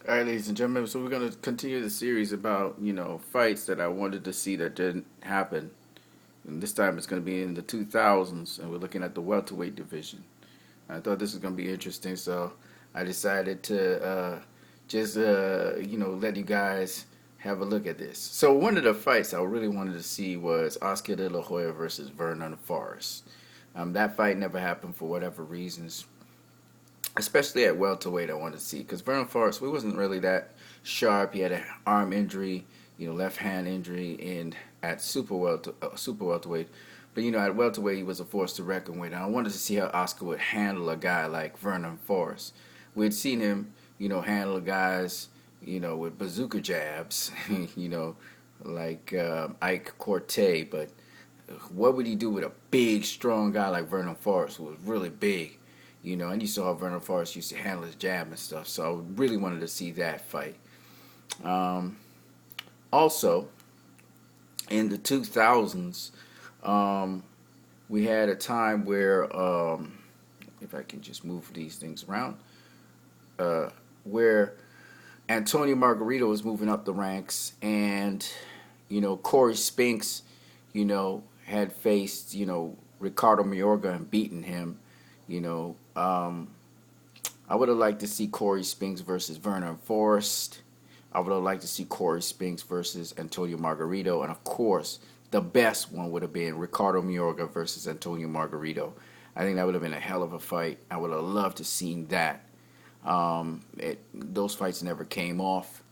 All right, ladies and gentlemen. So we're going to continue the series about fights that I wanted to see that didn't happen. And this time it's going to be in the 2000s, and we're looking at the welterweight division. I thought this was going to be interesting, so I decided to just let you guys have a look at this. So one of the fights I really wanted to see was Oscar De La Hoya versus Vernon Forrest. That fight never happened for whatever reasons, especially at welterweight. I wanted to see because Vernon Forrest, we wasn't really that sharp. He had an arm injury, left hand injury, and at super welterweight. But at welterweight, he was a force to reckon with. And I wanted to see how Oscar would handle a guy like Vernon Forrest. We'd seen him, handle guys, with bazooka jabs, like Ike Corte. But what would he do with a big, strong guy like Vernon Forrest, who was really big? And you saw how Vernon Forrest used to handle his jab and stuff. So I really wanted to see that fight. Um, Also, in the 2000s, we had a time where, if I can just move these things around, where Antonio Margarito was moving up the ranks, and Corey Spinks, had faced Ricardo Mayorga and beaten him. You know, I would have liked to see Corey Spinks versus Vernon Forrest. I would have liked to see Corey Spinks versus Antonio Margarito, and of course, the best one would have been Ricardo Mayorga versus Antonio Margarito. I think that would have been a hell of a fight. I would have loved to seen that. Those fights never came off.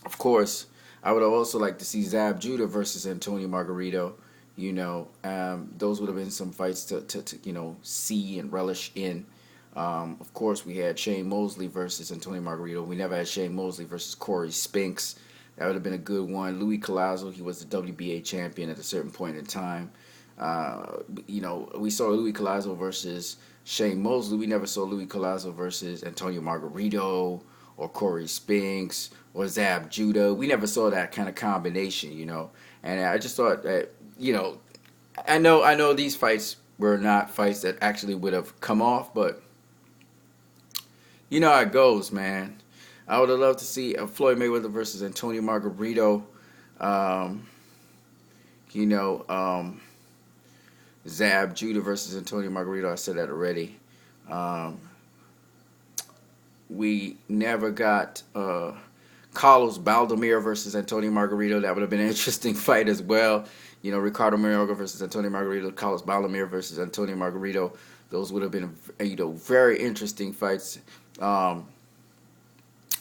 Of course, I would have also liked to see Zab Judah versus Antonio Margarito. Those would have been some fights to see and relish in. Of course, we had Shane Mosley versus Antonio Margarito. We never had Shane Mosley versus Corey Spinks. That would have been a good one. Louis Collazo, he was the WBA champion at a certain point in time. We saw Louis Collazo versus Shane Mosley. We never saw Louis Collazo versus Antonio Margarito or Corey Spinks or Zab Judah. We never saw that kind of combination. And I just thought that, I know these fights were not fights that actually would have come off, but you know how it goes, man. I would have loved to see Floyd Mayweather versus Antonio Margarito. Um, you know, um, Zab Judah versus Antonio Margarito. I said that already. Um, we never got Carlos Baldomir versus Antonio Margarito. That would have been an interesting fight as well. Ricardo Mayorga versus Antonio Margarito, Carlos Baldomir versus Antonio Margarito. Those would have been, very interesting fights. Um,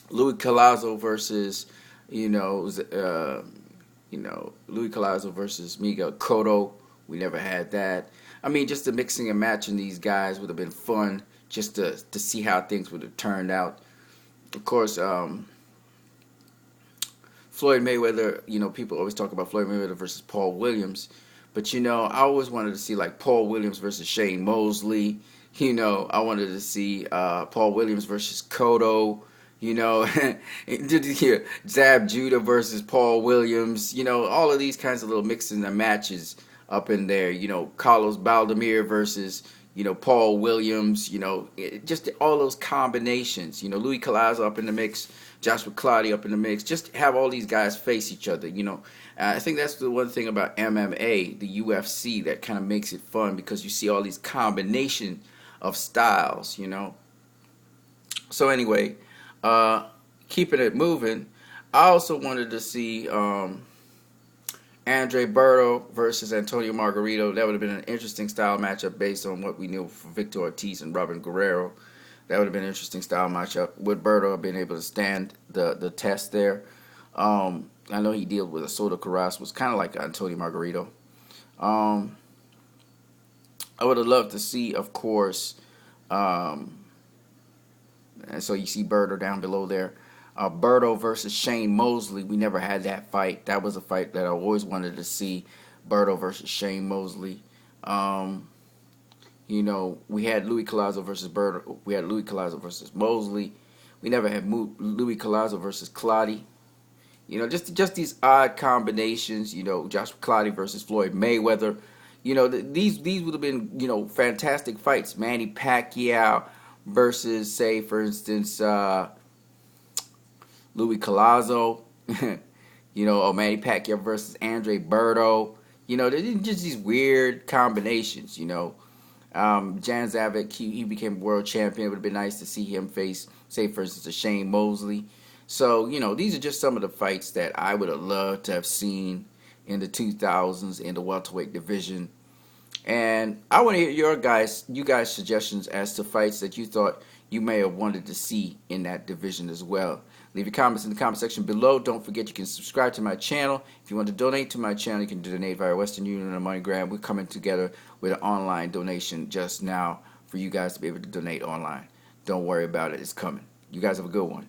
Louis Collazo versus, Louis Collazo versus Miguel Cotto. We never had that. I mean, just the mixing and matching these guys would have been fun, just to see how things would have turned out. Of course, Floyd Mayweather, people always talk about Floyd Mayweather versus Paul Williams. But, I always wanted to see, like, Paul Williams versus Shane Mosley. I wanted to see Paul Williams versus Cotto. Zab Judah versus Paul Williams. All of these kinds of little mixing and matches up in there. Carlos Baldomir versus, Paul Williams. Just all those combinations. Louis Collazo up in the mix. Joshua Clottey up in the mix. Just have all these guys face each other. I think that's the one thing about MMA, the UFC, that kind of makes it fun because you see all these combination of styles. So anyway, keeping it moving, I also wanted to see Andre Berto versus Antonio Margarito. That would have been an interesting style matchup based on what we knew for Victor Ortiz and Robin Guerrero. That would have been an interesting style matchup. Would Berto being able to stand the test there? I know he dealt with a Soto Carras, was kind of like Antonio Margarito. Um, I would have loved to see, of course, and so you see Berto down below there. Berto versus Shane Mosley. We never had that fight. That was a fight that I always wanted to see. Berto versus Shane Mosley. Um, we had Louis Collazo versus Berto. We had Louis Collazo versus Mosley. We never had Louis Collazo versus Clottey. Just these odd combinations. Joshua Clottey versus Floyd Mayweather. These would have been fantastic fights. Manny Pacquiao versus, say, for instance, Louis Collazo, or Manny Pacquiao versus Andre Berto. There's just these weird combinations. Jan Zavik, he became world champion. It would have been nice to see him face, say, for instance, a Shane Mosley. So, these are just some of the fights that I would have loved to have seen in the 2000s in the welterweight division. And I want to hear you guys' suggestions as to fights that you thought you may have wanted to see in that division as well. Leave your comments in the comment section below. Don't forget you can subscribe to my channel. If you want to donate to my channel, you can donate via Western Union or MoneyGram. We're coming together with an online donation just now for you guys to be able to donate online. Don't worry about it. It's coming. You guys have a good one.